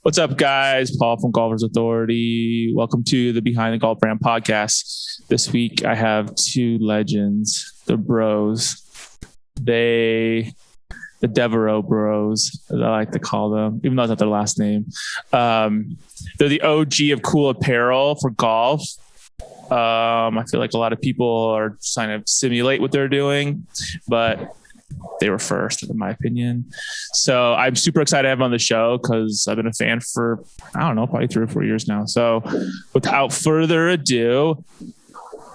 What's up, guys? Paul from Golfers Authority. Welcome to the Behind the Golf Brand podcast. This week, I have two legends, the bros. The Devereux bros, as I like to call them, even though it's not their last name. They're the OG of cool apparel for golf. I feel like a lot of people are trying to simulate what they're doing, but they were first, in my opinion. So I'm super excited to have them on the show because I've been a fan for, I don't know, probably 3 or 4 years now. So without further ado,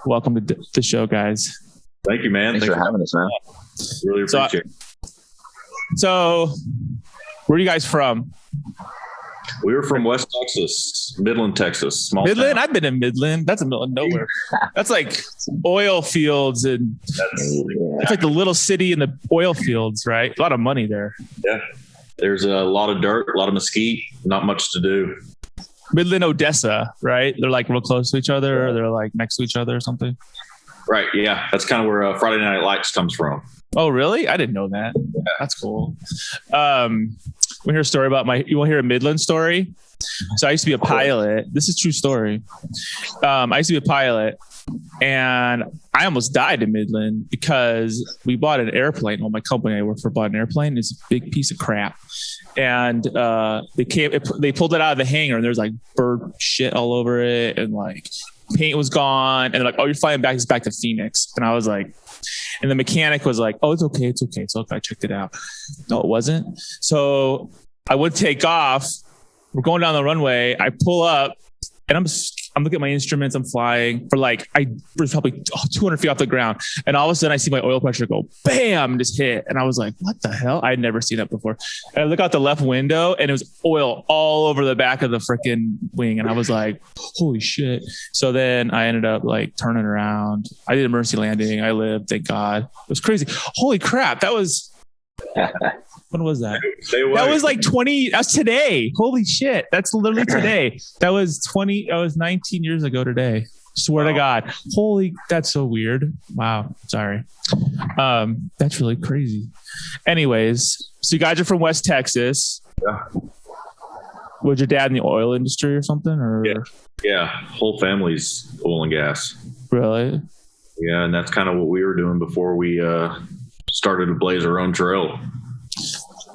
welcome to the show, guys. Thank you, man. Thanks for having us, man. Really appreciate it. So where are you guys from? We were from West Texas, Midland, Texas. Small Midland? town. I've been in Midland. That's the middle of nowhere. That's like oil fields and it's like the little city in the oil fields, right? A lot of money there. Yeah. There's a lot of dirt, a lot of mesquite, not much to do. Midland, Odessa, right? They're like real close to each other or they're like next to each other or something. Right. Yeah. That's kind of where Friday Night Lights comes from. Oh, really? I didn't know that. That's cool. We hear a story about you want to hear a Midland story? So I used to be a pilot. This is a true story. I used to be a pilot and I almost died in Midland because we bought an airplane. Well, my company I work for bought an airplane. It's a big piece of crap. And they pulled it out of the hangar and there's like bird shit all over it and like paint was gone. And they're like, oh, you're flying back. It's back to Phoenix. And I was like, and the mechanic was like, oh, it's okay. So I checked it out. No, it wasn't. So I would take off. We're going down the runway. I pull up and I'm looking at my instruments. I'm flying for I was probably 200 feet off the ground. And all of a sudden I see my oil pressure go bam, just hit. And I was like, what the hell? I had never seen that before. And I look out the left window and it was oil all over the back of the freaking wing. And I was like, holy shit. So then I ended up turning around. I did emergency landing. I lived, thank God. It was crazy. Holy crap. That was... When was that? That was 20. That's today. Holy shit. That's literally today. That was 19 years ago today. Swear to God. That's so weird. Wow. Sorry. That's really crazy. Anyways, so you guys are from West Texas. Yeah. Was your dad in the oil industry or something? Or Yeah. Whole family's oil and gas. Really? Yeah. And that's kind of what we were doing before we started to blaze our own trail.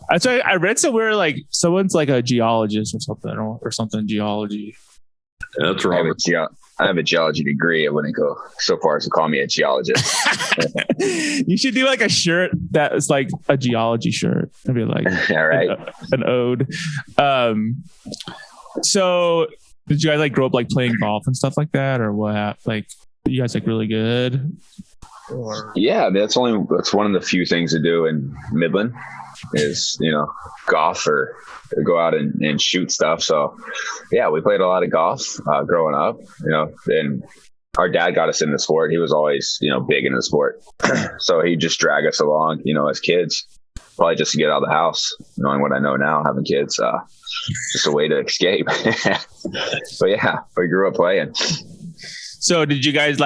That's right. I read somewhere someone's like a geologist or something geology. Yeah, that's right. I have a geology degree. I wouldn't go so far as to call me a geologist. You should do a shirt that is like a geology shirt. It'd be like all right. an ode. So did you guys grow up playing golf and stuff like that, or what? You guys really good? Or... Yeah, that's one of the few things to do in Midland is, golf or go out and shoot stuff. So yeah, we played a lot of golf growing up, and our dad got us into the sport. He was always, big into the sport. So he'd just drag us along, as kids, probably just to get out of the house. Knowing what I know now, having kids, just a way to escape. But yeah, we grew up playing. So did you guys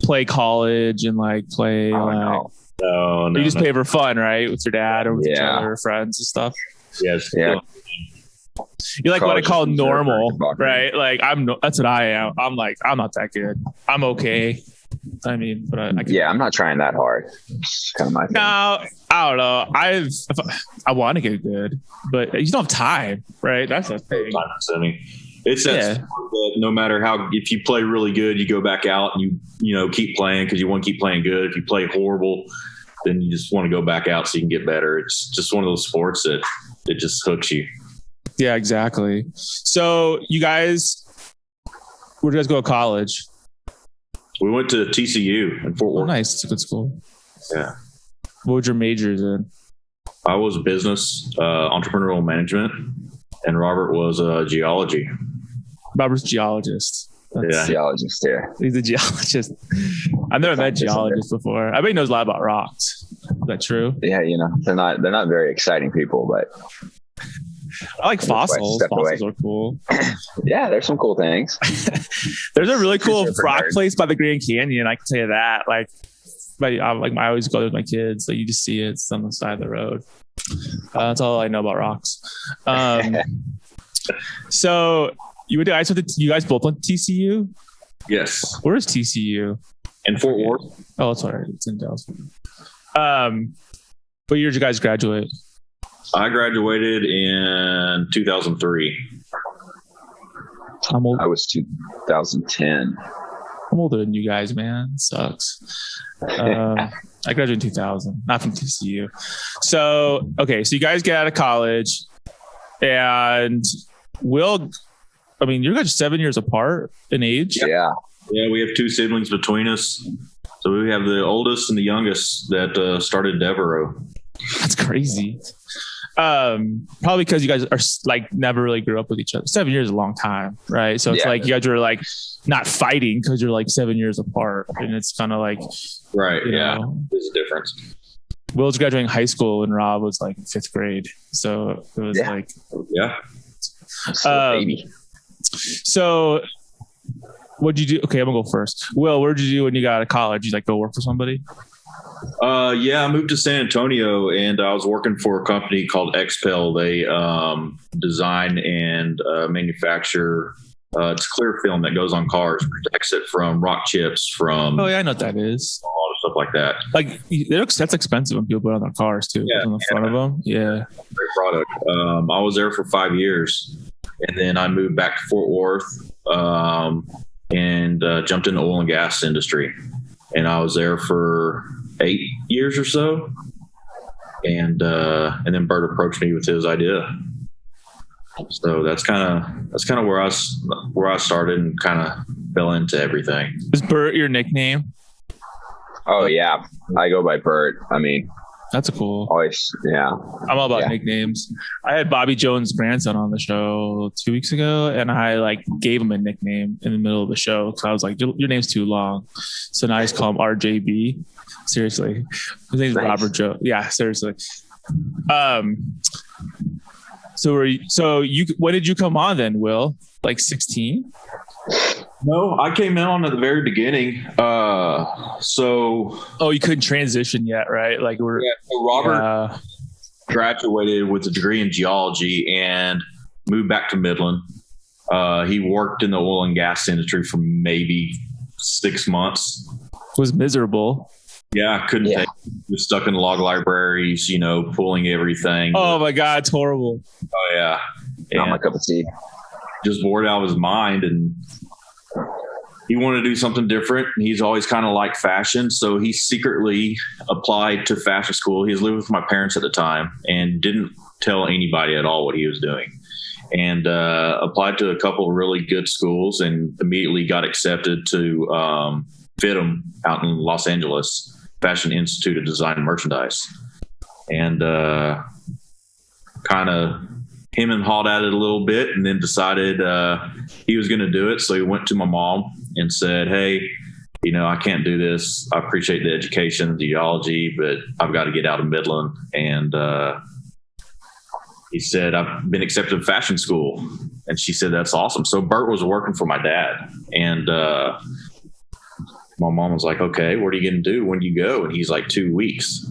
play college and play? No. You just play for fun, right? With your dad or with each other, friends and stuff. Yes. Yeah. You what I call normal, right? That's what I am. I'm not that good. I'm okay. I mean, but I'm not trying that hard. It's kind of my thing. No, I don't know. I want to get good, but you don't have time, right? That's the thing. It's that sport that no matter if you play really good, you go back out and you keep playing because you want to keep playing good. If you play horrible, then you just want to go back out so you can get better. It's just one of those sports that it just hooks you. Yeah, exactly. So you guys, where did you guys go to college? We went to TCU in Fort Worth. Oh, nice. It's a good school. Yeah. What was your majors in? I was business, entrepreneurial management, and Robert was geology. Robert's geologist. Geologist, yeah. He's a geologist. I've never met geologists before. I bet he knows a lot about rocks. Is that true? Yeah, they're not very exciting people, but I like fossils. Fossils are cool. Yeah, there's some cool things. There's a really cool rock place by the Grand Canyon. I can tell you that. I always go with my kids. You just see it. It's on the side of the road. That's all I know about rocks. So you guys both went to TCU? Yes. Where is TCU? In Fort Worth. Oh, it's all right. It's in Dallas. What year did you guys graduate? I graduated in 2003. I'm old. I was 2010. I'm older than you guys, man. It sucks. I graduated in 2000, not from TCU. So, okay. So you guys get out of college and you guys are 7 years apart in age. Yeah. Yeah. We have 2 siblings between us. So we have the oldest and the youngest that started Devereux. That's crazy. Probably because you guys are like never really grew up with each other. 7 years is a long time, right? So it's like you guys are like not fighting because you're like 7 years apart, and it's kind of like right. Yeah, there's a difference. Will was graduating high school and Rob was like 5th grade, so it was like baby. So what'd you do? Okay, I'm gonna go first. Will, what did you do when you got out of college? You like go work for somebody? Yeah, I moved to San Antonio and I was working for a company called XPEL. They design and manufacture. It's clear film that goes on cars, protects it from rock chips, from. Oh yeah, I know what that is. A lot of stuff like that. Like that's expensive when people put it on their cars too. Yeah, on the front of them. Yeah, great product. I was there for 5 years, and then I moved back to Fort Worth and jumped in the oil and gas industry, and I was there for 8 years or so, and then Bert approached me with his idea. So that's kind of where I started and kind of fell into everything. Is Bert your nickname? Oh yeah, I go by Bert. I mean, that's cool. Always, yeah. I'm all about nicknames. I had Bobby Jones' grandson on the show 2 weeks ago, and I like gave him a nickname in the middle of the show because I was like, "Your name's too long," so now I just call him RJB. Seriously, his name's Robert Joe. Yeah, seriously. So when did you come on then, Will? Like 16? No, I came in on at the very beginning. You couldn't transition yet, right? Like Robert graduated with a degree in geology and moved back to Midland. He worked in the oil and gas industry for maybe 6 months. Was miserable. Yeah, couldn't take it. Was stuck in log libraries, pulling everything. Oh my God, it's horrible. Oh yeah. Not my cup of tea. Just bored out of his mind, and he wanted to do something different. And he's always kind of liked fashion. So he secretly applied to fashion school. He was living with my parents at the time and didn't tell anybody at all what he was doing. And applied to a couple of really good schools and immediately got accepted to FITM out in Los Angeles, Fashion Institute of Design and Merchandise. And kind of him and hawed at it a little bit, and then decided he was going to do it. So he went to my mom and said, "Hey, I can't do this. I appreciate the education, the geology, but I've got to get out of Midland." And he said, "I've been accepted to fashion school." And she said, "That's awesome." So Bert was working for my dad, and my mom was like, "Okay, what are you going to do when you go?" And he's like, 2 weeks.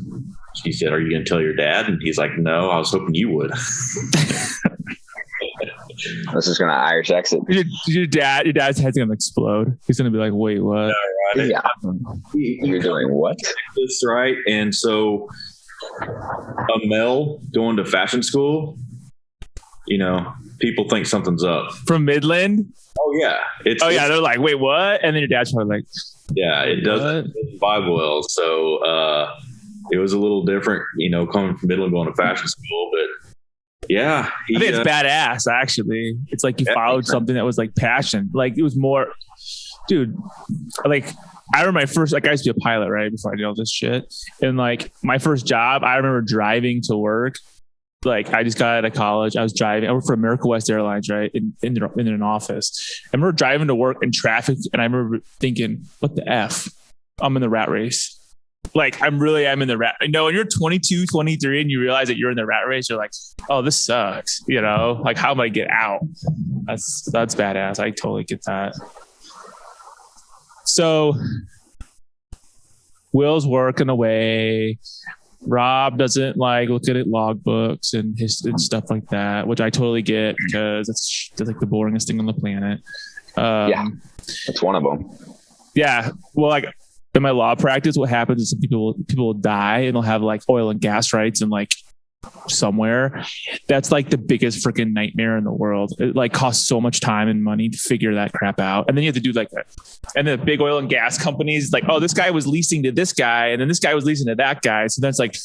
She said, "Are you going to tell your dad?" And he's like, "No, I was hoping you would." I was just going to Irish exit. Your dad's head's going to explode. He's going to be like, "Wait, what?" Yeah. You're doing what? That's right. And so a male going to fashion school, people think something's up. From Midland? Oh, yeah. They're like, "Wait, what?" And then your dad's probably like, yeah, it doesn't vibe well. So it was a little different, coming from Midland going to fashion school. But yeah, I think it's badass. Actually, it's like you followed something that was like passion. Like it was more, dude. Like I remember my first. Like I used to be a pilot, right? Before I did all this shit, and like my first job, I remember driving to work. Like I just got out of college. I was driving. I worked for America West Airlines, right? In an office. I remember driving to work in traffic, and I remember thinking, "What the F? I'm in the rat race." Like I'm in the rat. When you're 22, 23 and you realize that you're in the rat race, you're like, "Oh, this sucks." Like how am I get out? That's badass. I totally get that. So Will's working away. Rob doesn't like look at logbooks and and stuff like that, which I totally get because it's like the boringest thing on the planet. That's one of them. Yeah. Well, like in my law practice, what happens is some people will die and they'll have like oil and gas rights and like somewhere. That's like the biggest freaking nightmare in the world. It like costs so much time and money to figure that crap out. And then you have to do like that. And the big oil and gas companies like, oh, this guy was leasing to this guy and then this guy was leasing to that guy. So that's like,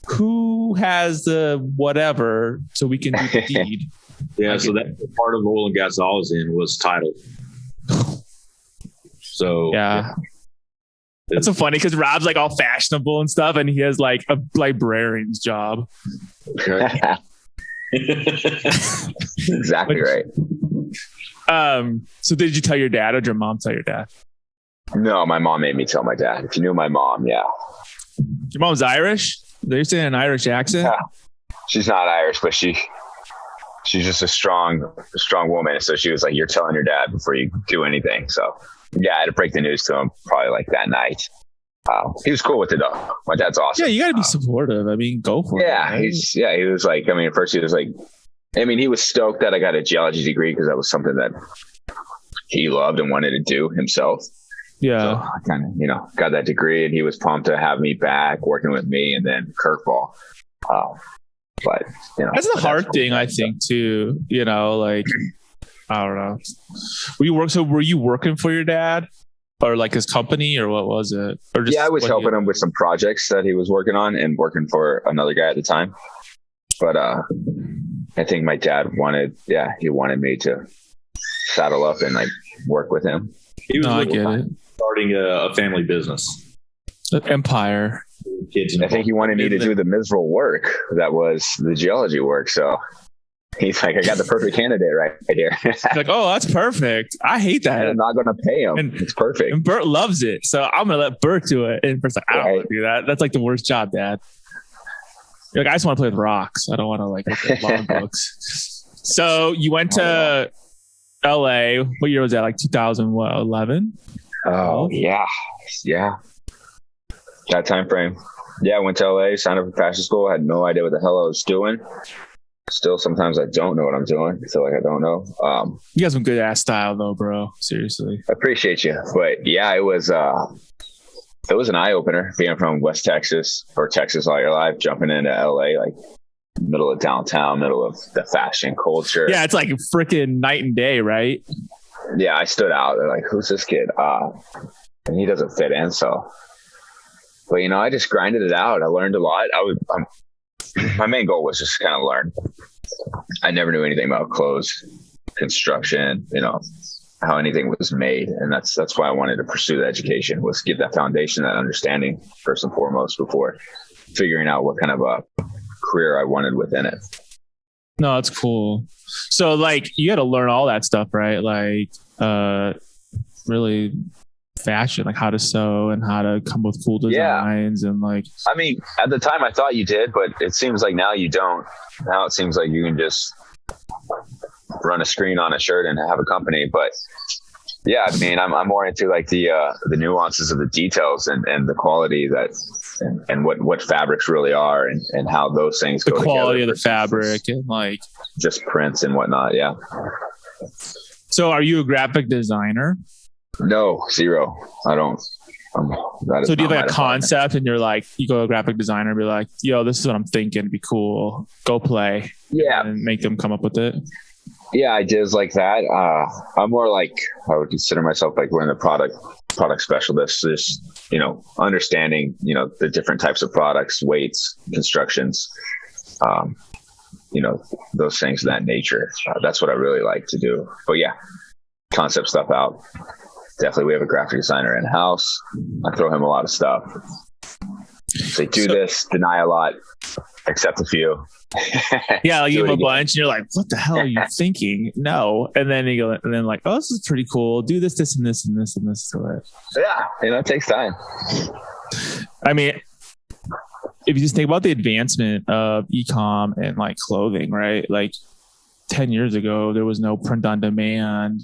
who has the whatever so we can do the deed? Yeah. So that part of oil and gas I was in was title. So yeah. That's so funny because Rob's like all fashionable and stuff, and he has like a librarian's job. Exactly right. So did you tell your dad or did your mom tell your dad? No, my mom made me tell my dad. If you knew my mom, yeah. Your mom's Irish? They're saying an Irish accent? Yeah. She's not Irish, but she's just a strong woman. So she was like, "You're telling your dad before you do anything." So yeah, I had to break the news to him probably like that night. He was cool with it though. My dad's awesome. Yeah, you got to be supportive. I mean, go for it. Yeah, right? He was like, I mean, at first he was like, I mean, he was stoked that I got a geology degree because that was something that he loved and wanted to do himself. Yeah. So I kind of, got that degree and he was pumped to have me back working with me and then curveball. But, that's the hard thing, I think, too. Like, I don't know. Were you working for your dad or like his company or what was it? Or just I was helping him with some projects that he was working on and working for another guy at the time. But I think my dad wanted me to saddle up and like work with him. He was I get it. Starting a family business. Empire. Kids. I think he wanted me to do the miserable work that was the geology work. So he's like, I got the perfect candidate right here. Like, oh, that's perfect. I hate that. I'm not going to pay him. It's perfect. And Bert loves it. So I'm going to let Bert do it. And Bert's like, I don't want to do that. That's like the worst job, Dad. You're like, I just want to play with rocks. I don't want to like look at long books. So you went to LA. What year was that? Like 2011? Oh, yeah. Yeah. That time frame. Yeah, I went to LA, signed up for fashion school. I had no idea what the hell I was doing. Still, sometimes I don't know what I'm doing. I feel like I don't know. You got some good ass style though, bro. Seriously. I appreciate you. But yeah, it was an eye opener being from West Texas or Texas all your life, jumping into LA, like middle of downtown, middle of the fashion culture. Yeah, it's like freaking night and day, right? Yeah, I stood out. They're like, who's this kid? And he doesn't fit in. So, but I just grinded it out. I learned a lot. My main goal was just kind of learn. I never knew anything about clothes, construction, how anything was made. And that's why I wanted to pursue the education, was get that foundation, that understanding first and foremost before figuring out what kind of a career I wanted within it. No, it's cool. So like you got to learn all that stuff, right? Like really fashion, like how to sew and how to come up with cool designs. And like, I mean, at the time I thought you did, but it seems like now you don't. Now it seems like you can just run a screen on a shirt and have a company. But yeah, I mean, I'm more into like the nuances of the details and the quality and what fabrics really are and how those things the go quality together of the fabric and like just prints and whatnot. Yeah. So are you a graphic designer? No, zero. I don't. So do you have like a concept and you're like, you go to a graphic designer and be like, yo, this is what I'm thinking. It'd be cool. Go play. Yeah. And make them come up with it. Yeah, ideas like that. I'm more like, I would consider myself like one of the product specialists, just, understanding, the different types of products, weights, constructions, those things of that nature. That's what I really like to do. But yeah, concept stuff out. Definitely, we have a graphic designer in house. I throw him a lot of stuff. Say, do this, deny a lot, accept a few. Yeah, like you give him a bunch, and you're like, "What the hell are you thinking?" No, and then you go, and then like, "Oh, this is pretty cool. Do this, this, and this, and this, and this to it." Yeah, it takes time. I mean, if you just think about the advancement of e-com and like clothing, right? Like, 10 years ago, there was no print on demand.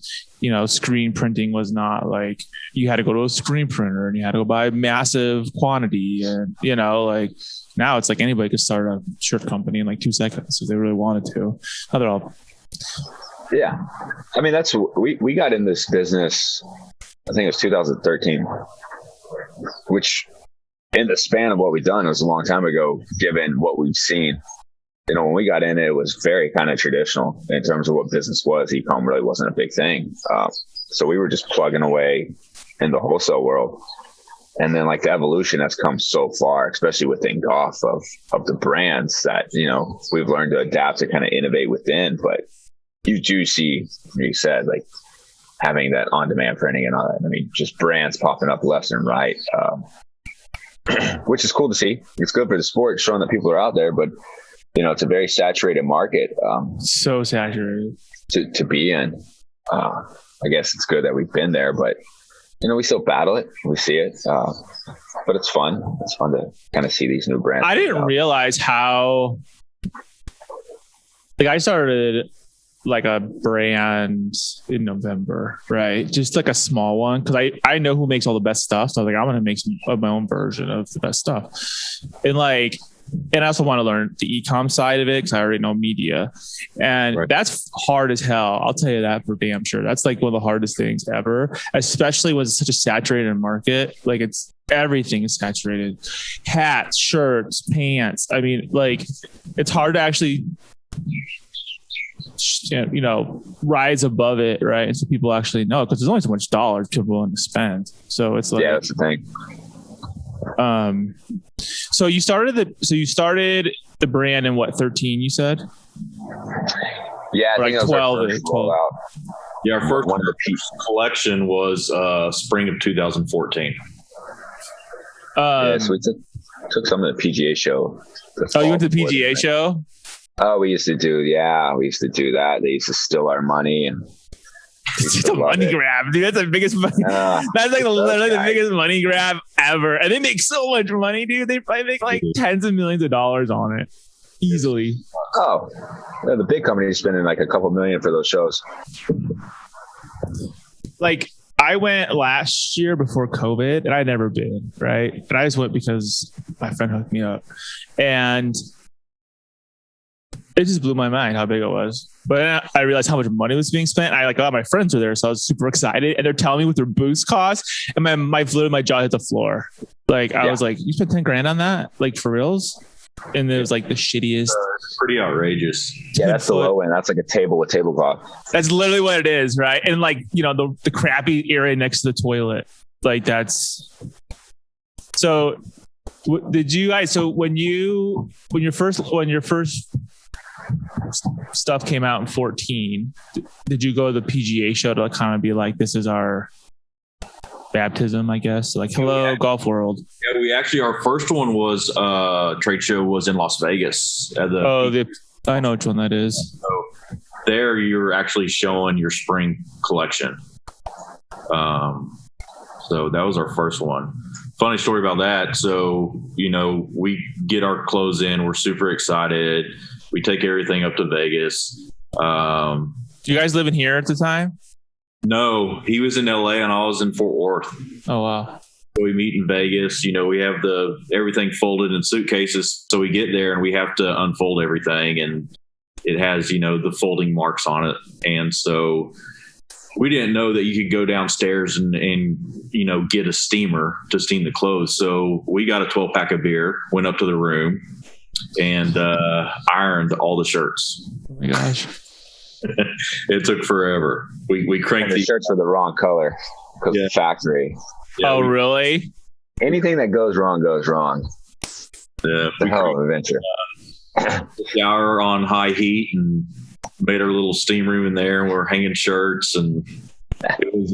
Screen printing was not like you had to go to a screen printer and you had to go buy massive quantity. And, like now it's like anybody could start a shirt company in like 2 seconds if they really wanted to. Now they're all. Yeah. I mean, we got in this business, I think it was 2013, which in the span of what we've done, it was a long time ago, given what we've seen. When we got in, it was very kind of traditional in terms of what business was. E-com really wasn't a big thing. So we were just plugging away in the wholesale world. And then like the evolution has come so far, especially within golf of the brands that, we've learned to adapt to kind of innovate within. But you do see, you said, like having that on-demand printing and all that. I mean, just brands popping up left and right, which is cool to see. It's good for the sport, showing that people are out there, but it's a very saturated market. So saturated to be in. I guess it's good that we've been there, but we still battle it. We see it, but it's fun. It's fun to kind of see these new brands. I didn't realize how. Like I started like a brand in November, right? Just like a small one, because I know who makes all the best stuff. So I was like, I'm gonna make my own version of the best stuff, and I also want to learn the e-com side of it because I already know media, and that's hard as hell. I'll tell you that for damn sure. That's like one of the hardest things ever, especially when it's such a saturated market. Like everything is saturated, hats, shirts, pants. I mean, like it's hard to actually, rise above it, right? And so people actually know, because there's only so much dollars people are willing to spend. So it's like, yeah, that's the thing. So you started the brand in what, 13 you said? Yeah, I think like 12. Yeah, our first collection was spring of 2014. So we took some of the PGA show. Oh, you went to the PGA show? Oh, we used to do that. They used to steal our money and it's a money grab, dude. That's the biggest money. That's like literally the biggest money grab ever. And they make so much money, dude. They probably make like tens of millions of dollars on it. Easily. Oh, yeah, the big company is spending like a couple million for those shows. Like I went last year before COVID and I'd never been, right? And I just went because my friend hooked me up. And it just blew my mind how big it was. But then I realized how much money was being spent. I like, my friends were there, so I was super excited. And they're telling me what their boost costs, and my jaw hit the floor. Like I was like, "You spent 10 grand on that? Like for reals?" And it was like the shittiest. Pretty outrageous. Yeah, that's the low end. That's like a table with tablecloth. That's literally what it is, right? And like the crappy area next to the toilet, like that's. So, did you guys? So when your first stuff came out in 14, did you go to the PGA show to kind of be like, this is our baptism, I guess? Like, hello, golf world. Yeah, we actually, our first one was trade show was in Las Vegas. I know which one that is. So there you're actually showing your spring collection. So that was our first one. Funny story about that. So, we get our clothes in, we're super excited. We take everything up to Vegas. Do you guys live in here at the time? No, he was in LA and I was in Fort Worth. Oh, wow. So we meet in Vegas. We have everything folded in suitcases. So we get there and we have to unfold everything. And it has, the folding marks on it. And so we didn't know that you could go downstairs and get a steamer to steam the clothes. So we got a 12-pack of beer, went up to the room, and ironed all the shirts. Oh my gosh. It took forever. We cranked the shirts were the wrong color because of the factory. Yeah, really? Anything that goes wrong goes wrong. Yeah, it's a hell of an adventure. Shower on high heat and made our little steam room in there, and we're hanging shirts, and it was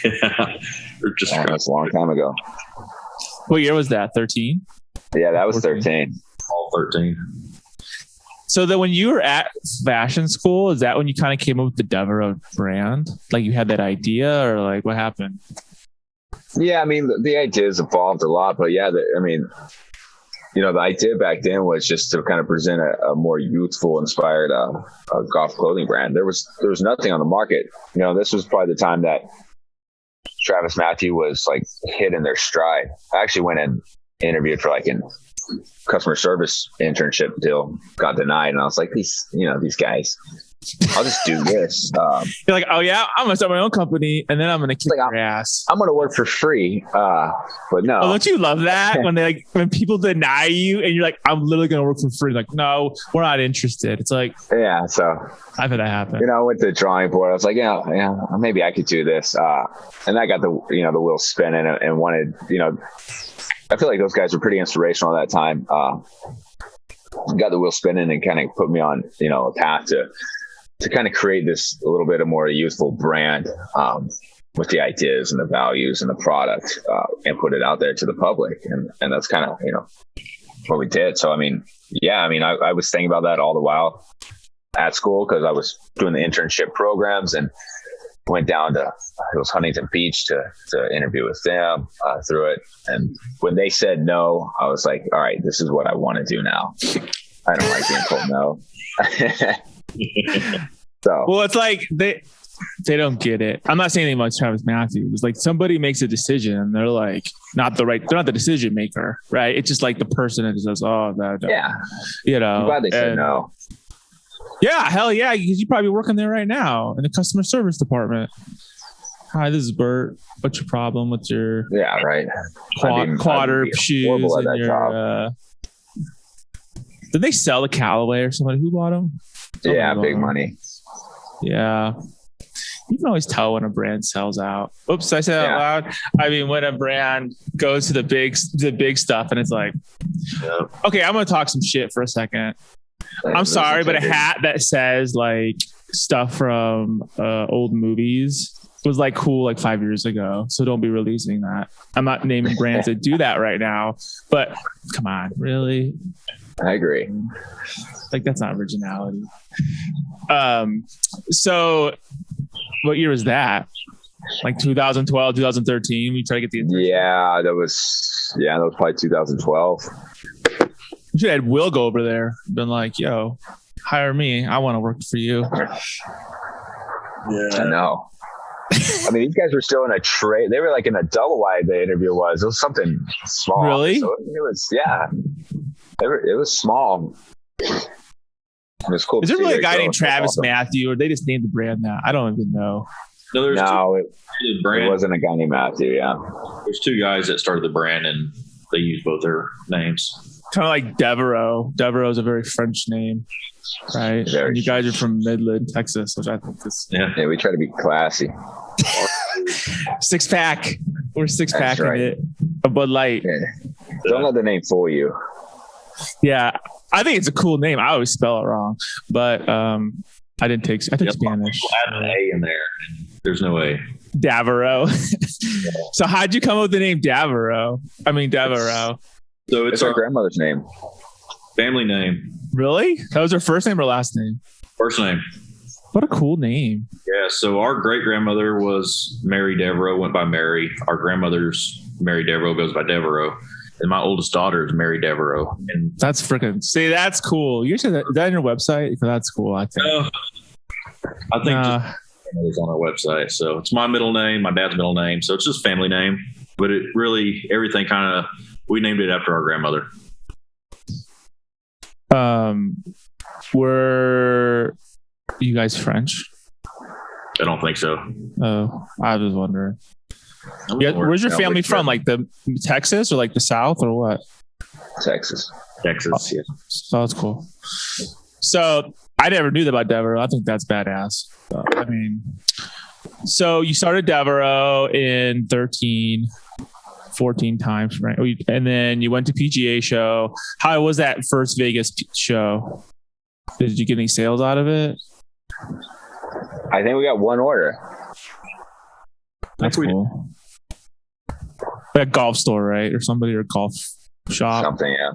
that's a long time ago. What year was that? 13? Yeah, that was 13. All 13. So then when you were at fashion school, is that when you kind of came up with the Devereux brand? Like you had that idea, or like what happened? Yeah, I mean, the ideas evolved a lot, but yeah, the idea back then was just to kind of present a more youthful, inspired golf clothing brand. There was nothing on the market. This was probably the time that Travis Matthew was like hitting their stride. I actually went and interviewed for like a customer service internship deal, got denied, and I was like, these guys, I'll just do this. You're like, oh yeah, I'm gonna start my own company, and then I'm gonna kick your ass. I'm gonna work for free, but no. Oh, don't you love that when people deny you and you're like, I'm literally gonna work for free? Like, no, we're not interested. It's like, yeah. So I've had that happen. I went to the drawing board. I was like, yeah, maybe I could do this. And I got the wheel spinning and wanted, I feel like those guys were pretty inspirational at that time. Got the wheel spinning and kind of put me on, a path to kind of create this a little bit of more youthful brand with the ideas and the values and the product and put it out there to the public. And that's kind of, what we did. So, I was thinking about that all the while at school because I was doing the internship programs and went down to Huntington Beach to interview with them through it. And when they said no, I was like, all right, this is what I want to do now. I don't like being told no. So, well, it's like they don't get it. I'm not saying anything about Travis Matthews. It's like somebody makes a decision and they're like they're not the decision maker, right? It's just like the person that says, oh, that, yeah, I'm glad they said no. Yeah, hell yeah, because you probably working there right now in the customer service department. Hi, this is Bert. What's your problem with your quarter shoes and your? Did they sell the Callaway or somebody? Who bought them? Yeah, big money. Yeah. You can always tell when a brand sells out. Oops, I said out loud. When a brand goes to the big stuff and it's like, okay, I'm going to talk some shit for a second. I'm sorry, but a hat that says like stuff from old movies was like cool like 5 years ago. So don't be releasing that. I'm not naming brands that do that right now, but come on, really? I agree. Like that's not originality. So what year was that? Like 2012, 2013? We try to get the attention. Yeah, that was probably 2012. You should have Will go over there. Been like, yo, hire me. I want to work for you. Yeah, I know. These guys were still in a trade. They were like in a double wide. The interview was. It was something small. Really? So it was. Yeah. It was small. It was cool. Is there really a guy named Travis Matthew, or they just named the brand that? I don't even know. No, it wasn't a guy named Matthew. Yeah. There's two guys that started the brand, and they use both their names. Kind of like Devereux. Devereux is a very French name, right? And you guys are from Midland, Texas, which I think is. Yeah, we try to be classy. 6-pack. We're 6-packing right. it. A Bud Light. Yeah. Don't let the name fool you. Yeah, I think it's a cool name. I always spell it wrong, but I took Spanish. Add an A in there. There's no A. Devereux. So how'd you come up with the name Devereux? So it's our grandmother's name. Family name. Really? That was her first name or last name? First name. What a cool name. Yeah. So our great grandmother was Mary Devereux, went by Mary. Our grandmother's Mary Devereux goes by Devereux. And my oldest daughter is Mary Devereux. And that's freaking, see, that's cool. You said that, is that on your website? That's cool. I think. I think it's on our website. So it's my middle name, my dad's middle name. So it's just family name, but it really, everything kind of, we named it after our grandmother. Were you guys French? I don't think so. Oh, I was wondering. Yeah, where's your family from? Like the Texas or like the South or what? Texas. Yeah. So that's cool. So I never knew that about Devereux. I think that's badass. So you started Devereux in 14 times, right? And then you went to PGA show. How was that first Vegas show? Did you get any sales out of it? I think we got one order. That's cool. A golf store, right? Or somebody, or a golf shop. Something, yeah.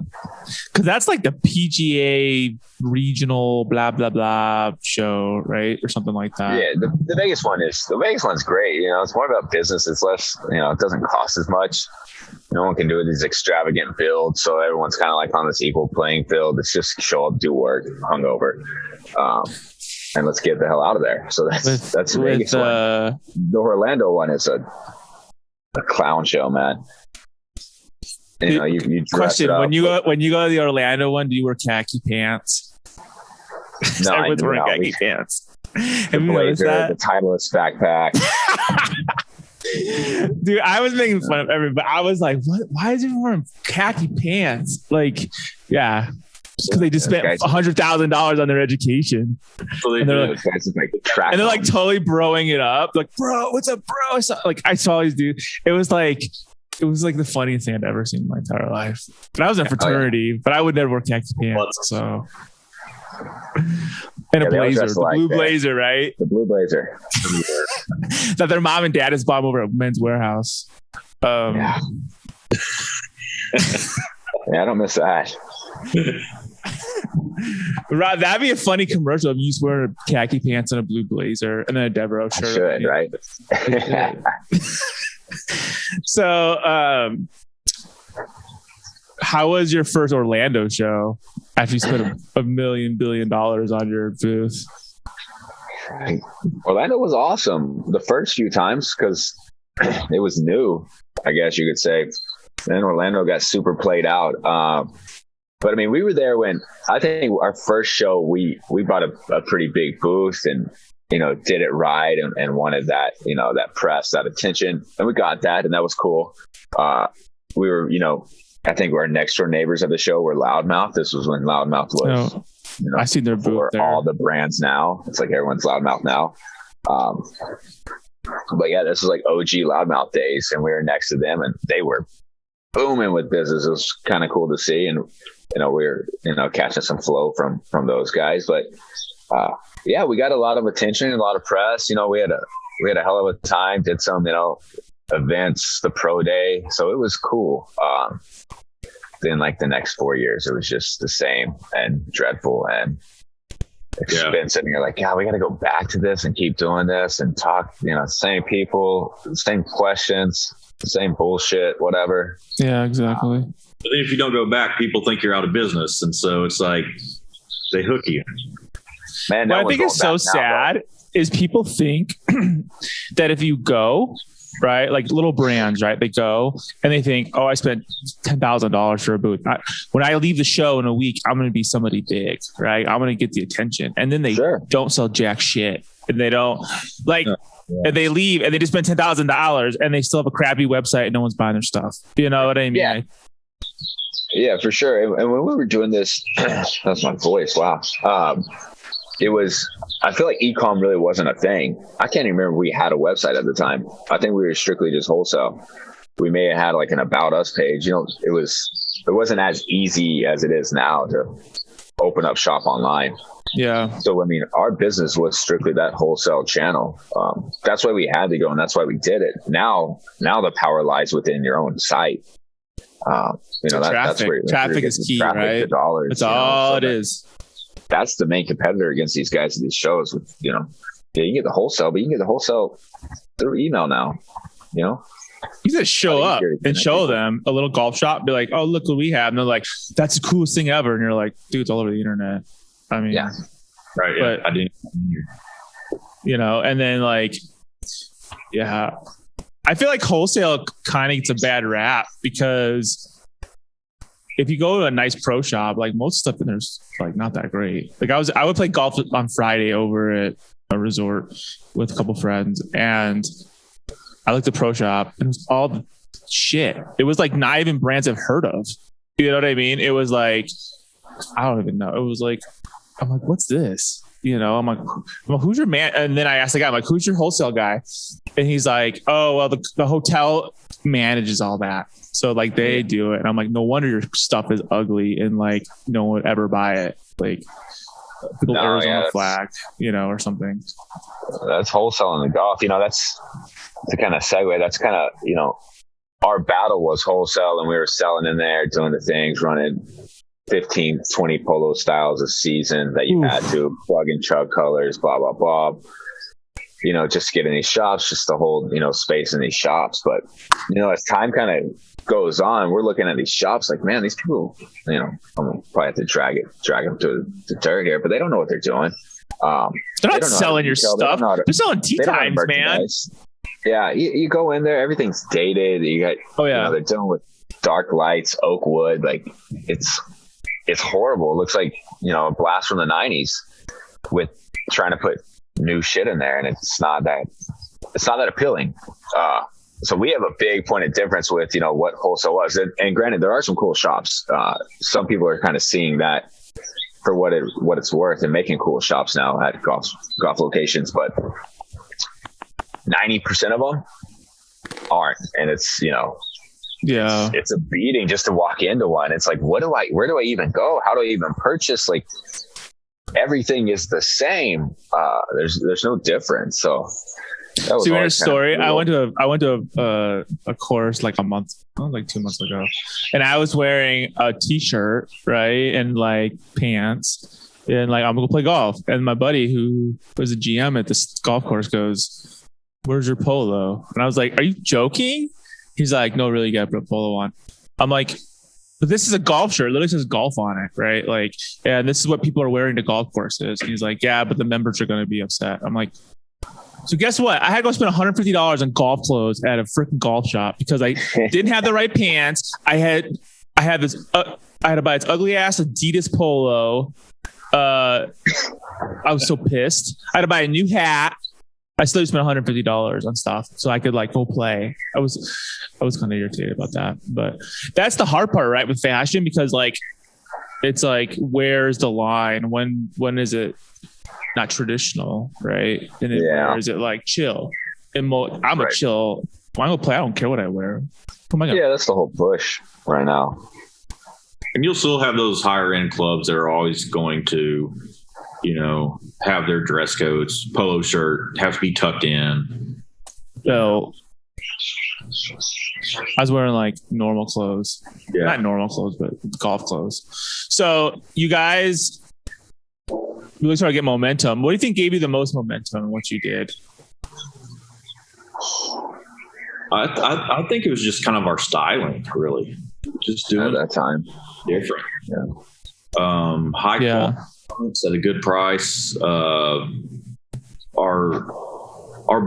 Because that's like the PGA regional blah blah blah show, right? Or something like that. Yeah, the Vegas one's great. It's more about business. It's less, it doesn't cost as much. no one can do these extravagant builds. So everyone's kind of like on this equal playing field. It's just show up, do work, hungover. And let's get the hell out of there. So that's the Vegas one. The Orlando one is a clown show, man. You know, you dress question it up, when you go to the Orlando one, do you wear khaki pants? No, Everyone's wearing khaki pants. Have you noticed that? The Titleist backpack. Dude, I was making fun of everybody. I was like, "What? Why is everyone wearing khaki pants?" Like, yeah, because they just spent $100,000 on their education. So and they're like, totally broing it up. Like, bro, what's up, bro? I saw these dudes. It was like the funniest thing I'd ever seen in my entire life. And I was in a fraternity, but I would never wear khaki pants. So. And a blazer, the blue blazer, right? The blue blazer that their mom and dad has bought over at Men's Warehouse. Yeah, I don't miss that. Rob, that'd be a funny commercial if you just wear khaki pants and a blue blazer and then a Devereux shirt. Should, right? So, how was your first Orlando show after you spent $1 billion on your booth? Right. Orlando was awesome the first few times because it was new, I guess you could say. Then Orlando got super played out. But I mean, we were there when I think our first show, we bought a pretty big booth and, you know, did it right and wanted that, you know, that press, that attention. And we got that, and that was cool. We were, you know, I think our next door neighbors of the show were Loudmouth. This was when Loudmouth was, you know, I see their booth there. All the brands now. It's like everyone's Loudmouth now. But yeah, this was like OG Loudmouth days, and we were next to them, and they were booming with business. It was kind of cool to see, and you know, we were, you know, catching some flow from those guys. But yeah, we got a lot of attention, a lot of press. You know, we had a hell of a time. Did some, you know, events, the pro day, so it was cool. Then like the next 4 years, it was just the same and dreadful and expensive. And you're like, yeah, we got to go back to this and keep doing this and talk, you know, same people, same questions, same bullshit, whatever. Yeah, exactly. But then if you don't go back, people think you're out of business, and so it's like they hook you. Man, what I think is so sad is people think that if you go, right, like little brands, right, they go and they think, oh, I spent $10,000 for a booth. When I leave the show in a week, I'm going to be somebody big, right? I'm going to get the attention. And then they don't sell jack shit. And they don't like, and they leave and they just spend $10,000 and they still have a crappy website and no one's buying their stuff. You know what I mean? Yeah. Yeah, for sure. And when we were doing this, that's my voice. Wow. It was, I feel like e-com really wasn't a thing. I can't even remember we had a website at the time. I think we were strictly just wholesale. We may have had like an About Us page. You know, it wasn't as easy as it is now to open up shop online. Yeah. So, I mean, our business was strictly that wholesale channel. That's why we had to go, and that's why we did it. Now the power lies within your own site. You know, that's where traffic is key, right? That's all it is. That's the main competitor against these guys at these shows. With, you know, yeah, you can get the wholesale, but you can get the wholesale through email now. You know, you just show up and show them a little golf shop. Be like, oh, look what we have, and they're like, that's the coolest thing ever. And you're like, dude, it's all over the internet. I mean, yeah, right. Yeah, but, I didn't. You know, and then like, yeah, I feel like wholesale kind of gets a bad rap because if you go to a nice pro shop, like most stuff in there's like not that great. Like I would play golf on Friday over at a resort with a couple friends, and I looked at pro shop and it was all the shit. It was like not even brands I've heard of. You know what I mean? It was like, I don't even know. It was like, I'm like, what's this? You know, I'm like, who's your man? And then I asked the guy, I'm like, who's your wholesale guy? And he's like, oh, well, the hotel manages all that. So like they do it. And I'm like, no wonder your stuff is ugly and like no one would ever buy it. Like people Arizona flag, you know, or something. That's wholesale in the golf. You know, that's the kind of segue. That's kind of, you know, our battle was wholesale, and we were selling in there, doing the things, running 15, 20 polo styles a season that you had to plug and chug colors, blah, blah, blah. You know, just get in these shops, just to hold, you know, space in these shops. But, you know, as time kind of goes on, we're looking at these shops like, man, these people, you know, I'm gonna probably have to drag them to the dirt here, but they don't know what they're doing. They're not selling your stuff. They're selling tea times, man. Yeah, you go in there, everything's dated. You got, you know, they're dealing with dark lights, oak wood. Like it's horrible. It looks like, you know, a blast from the 90s with trying to put new shit in there, and it's not that appealing. So we have a big point of difference with, you know, what wholesale was. And granted, there are some cool shops. Some people are kind of seeing that for what it's worth and making cool shops now at golf locations, but 90% of them aren't. And it's, you know, it's a beating just to walk into one. It's like, where do I even go? How do I even purchase? Like, everything is the same. There's no difference. So so you heard a story. I went to a course like 2 months ago, and I was wearing a t-shirt, right, and like pants, and like I'm gonna play golf. And my buddy, who was a GM at this golf course, goes, "Where's your polo?" And I was like, "Are you joking?" He's like, "No, really, you gotta put a polo on." I'm like, "But this is a golf shirt. It literally says golf on it, right? Like, and this is what people are wearing to golf courses." And he's like, "Yeah, but the members are gonna be upset." I'm like, so guess what? I had to go spend $150 on golf clothes at a freaking golf shop because I didn't have the right pants. I had to buy this ugly ass Adidas polo. I was so pissed. I had to buy a new hat. I still spent $150 on stuff so I could like go play. I was kind of irritated about that, but that's the hard part, right? With fashion, because like, it's like, where's the line? When is it not traditional, right? And then where is it like chill? And I'm a chill. When I go play, I don't care what I wear. That's the whole push right now. And you'll still have those higher end clubs that are always going to, you know, have their dress codes. Polo shirt have to be tucked in. So I was wearing like normal clothes. Yeah. Not normal clothes, but golf clothes. So you guys really started to get momentum. What do you think gave you the most momentum in what you did? I think it was just kind of our styling, really. Just doing at that time different. Yeah. High quality at a good price. Our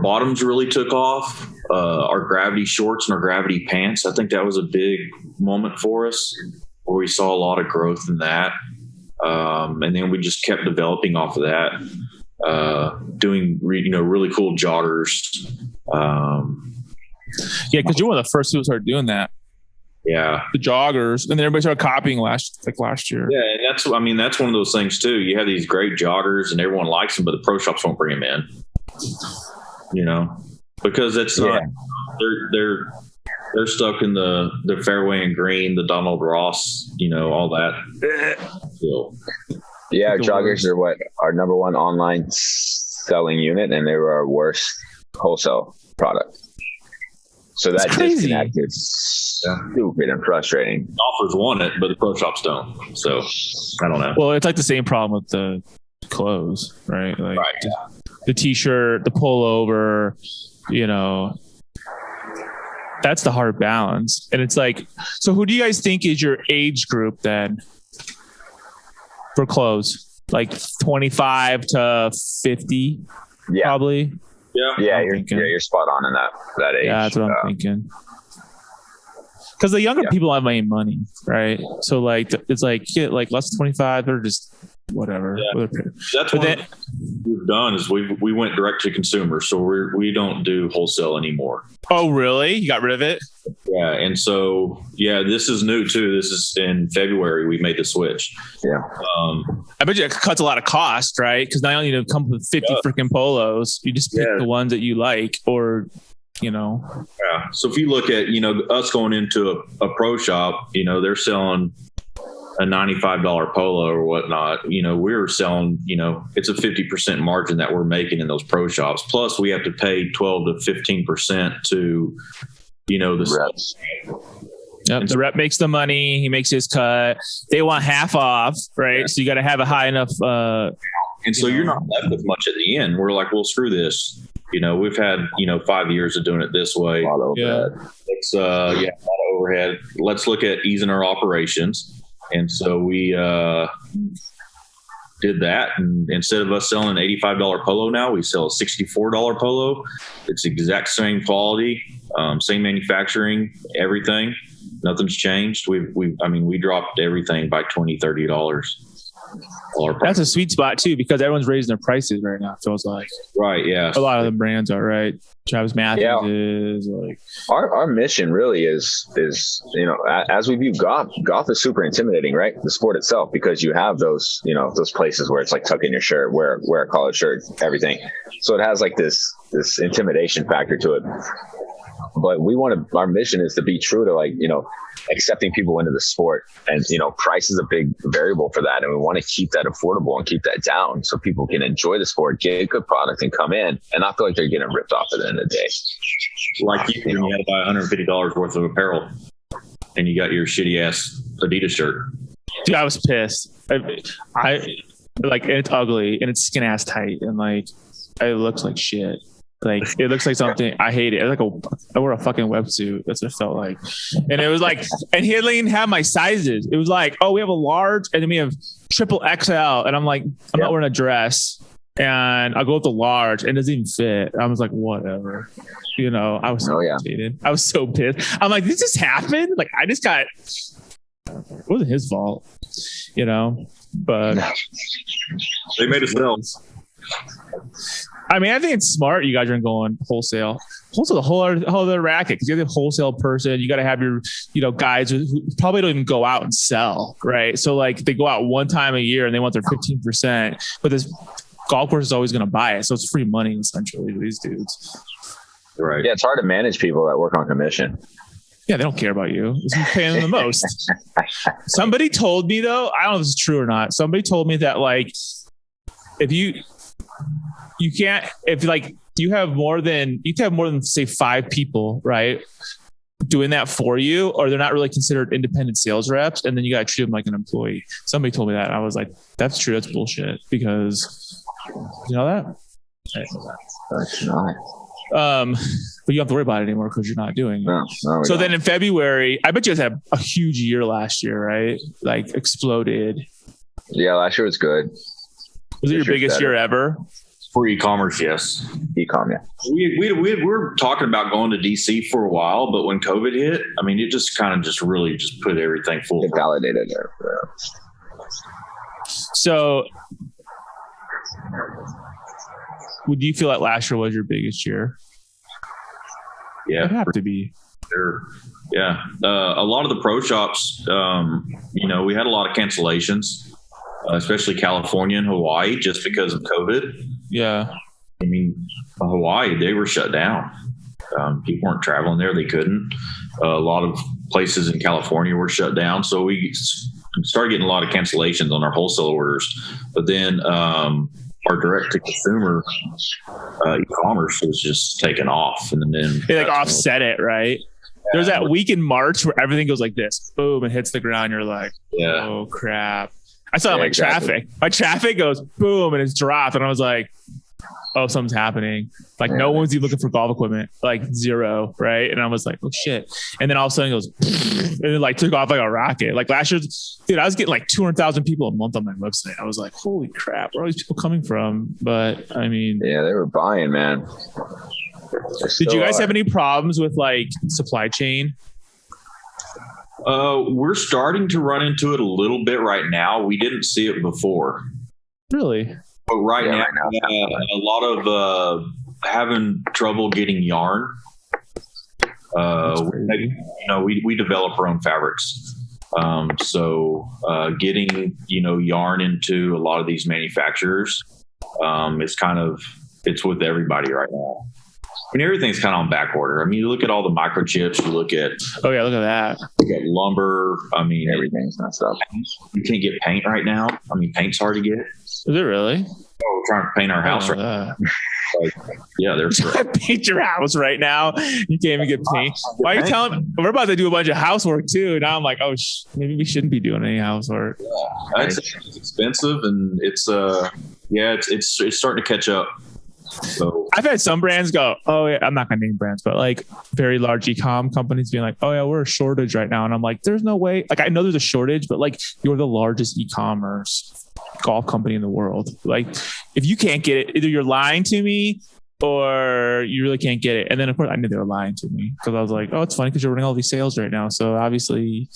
bottoms really took off. Our gravity shorts and our gravity pants. I think that was a big moment for us, where we saw a lot of growth in that. And then we just kept developing off of that, doing really cool joggers. Because you're one of the first people who started doing that. Yeah, the joggers, and then everybody started copying last year. Yeah, and that's one of those things too. You have these great joggers, and everyone likes them, but the pro shops won't bring them in. You know, because it's not. They're stuck in the fairway and green, the Donald Ross, you know, all that. So, joggers are what our number one online selling unit, and they were our worst wholesale product. So that disconnect is stupid and frustrating. Golfers want it, but the pro shops don't. So I don't know. Well, it's like the same problem with the clothes, right? Like the t-shirt, the pullover, you know. That's the hard balance. And it's like, so who do you guys think is your age group then for clothes? Like 25 to 50, probably? Yeah, you're spot on in that age. Yeah, that's what I'm thinking. Because the younger people have any money, right? So like, it's like, like less than 25, they're just whatever. Yeah. That's what we've done is we went direct to consumer. So we don't do wholesale anymore. Oh, really? You got rid of it? Yeah. And so, this is new too. This is in February. We made the switch. Yeah. I bet you it cuts a lot of cost, right? Because now you need to come with 50 freaking polos. You just pick the ones that you like, or, you know. Yeah. So if you look at, you know, us going into a pro shop, you know, they're selling a $95 polo or whatnot, you know, we're selling, you know, it's a 50% margin that we're making in those pro shops. Plus we have to pay 12 to 15% to, you know, the reps. Yep, the rep makes the money. He makes his cut. They want half off, right? Yeah. So you got to have a high enough. And so you're not left with much at the end. We're like, well, screw this. You know, we've had, 5 years of doing it this way. A lot of It's, a lot of overhead. Let's look at easing our operations. And so we did that. And instead of us selling an $85 polo now, we sell a $64 polo. It's the exact same quality, same manufacturing, everything. Nothing's changed. We dropped everything by $20, $30. That's a sweet spot too, because everyone's raising their prices right now. It feels like, right? Yeah, a lot of the brands are, right. Travis Matthews is like, our mission really is as we view golf is super intimidating, right? The sport itself, because you have those places where it's like tuck in your shirt, wear a collared shirt, everything. So it has like this intimidation factor to it. But our mission is to be true to accepting people into the sport, and price is a big variable for that, and we want to keep that affordable and keep that down so people can enjoy the sport, get a good product, and come in and not feel like they're getting ripped off at the end of the day. Like you had to buy $150 worth of apparel, and you got your shitty ass Adidas shirt. Dude, I was pissed. I like, and it's ugly and it's skin ass tight, and like it looks like shit. Like it looks like something. I hate it. It's like I wore a fucking wetsuit. That's what it felt like. And it was like, and he didn't even have my sizes. It was like, oh, we have a large, and then we have triple XL. And I'm like, I'm not wearing a dress, and I'll go with the large, and it doesn't even fit. I was like, whatever. I was so irritated. I was so pissed. I'm like, this just happened. Like I just got. It wasn't his fault, But they made us sell. I mean, I think it's smart. You guys are going wholesale. Wholesale, the whole other racket, because you have a wholesale person. You got to have your, guys who probably don't even go out and sell, right? So like they go out one time a year and they want their 15%, but this golf course is always going to buy it, so it's free money essentially to these dudes. Right? Yeah, it's hard to manage people that work on commission. Yeah, they don't care about you. It's paying them the most. Somebody told me though, I don't know if this is true or not. Somebody told me that like if you can't, if like you have more than say 5 people, right, doing that for you, or they're not really considered independent sales reps, and then you got to treat them like an employee. Somebody told me that. I was like, that's true. That's bullshit, because you know that? I didn't know that. That's not. But you don't have to worry about it anymore because you're not doing it. No, so then in February, I bet you guys had a huge year last year, right? Like exploded. Yeah, last year was good. Was it your biggest year ever? For e-commerce, yes. E-com, yeah. We were talking about going to DC for a while, but when COVID hit, I mean, it just kind of really put everything full. It validated it. Yeah. So, would you feel like last year was your biggest year? Yeah, it'd have to be. Sure. Yeah, a lot of the pro shops, we had a lot of cancellations, especially California and Hawaii, just because of COVID. Yeah. I mean, Hawaii, they were shut down. People weren't traveling there. They couldn't. A lot of places in California were shut down. So we started getting a lot of cancellations on our wholesale orders. But then our direct-to-consumer e-commerce was just taken off. And then they like offset it, right? Yeah. There's that week in March where everything goes like this. Boom, it hits the ground. You're like, oh, crap. I saw my traffic. My traffic goes boom and it's dropped. And I was like, oh, something's happening. Like no one's even looking for golf equipment, like zero. Right. And I was like, oh shit. And then all of a sudden it goes, and it like took off like a rocket. Like last year, dude, I was getting like 200,000 people a month on my website. I was like, holy crap, where are these people coming from? But I mean, yeah, they were buying, man. Did you guys have any problems with like supply chain? We're starting to run into it a little bit right now. We didn't see it before. Really? But right now, a lot of having trouble getting yarn. We develop our own fabrics. So getting, yarn into a lot of these manufacturers, it's with everybody right now. I mean, everything's kind of on back order. I mean, you look at all the microchips, you look at... Oh, yeah, look at that. You got lumber. I mean... Everything's messed up. You can't get paint right now. I mean, paint's hard to get. Is it really? Oh, we're trying to paint our house right now. Yeah, they're trying to paint your house right now. You can't even get paint. Why are you telling me? We're about to do a bunch of housework, too. Now I'm like, oh, maybe we shouldn't be doing any housework. Yeah, it's expensive, and it's starting to catch up. So I've had some brands go, oh yeah, I'm not gonna name brands, but like very large e-com companies being like, oh yeah, we're a shortage right now. And I'm like, there's no way. Like I know there's a shortage, but like you're the largest e-commerce golf company in the world. Like if you can't get it, either you're lying to me or you really can't get it. And then of course I knew they were lying to me because I was like, oh, it's funny because you're running all these sales right now. So obviously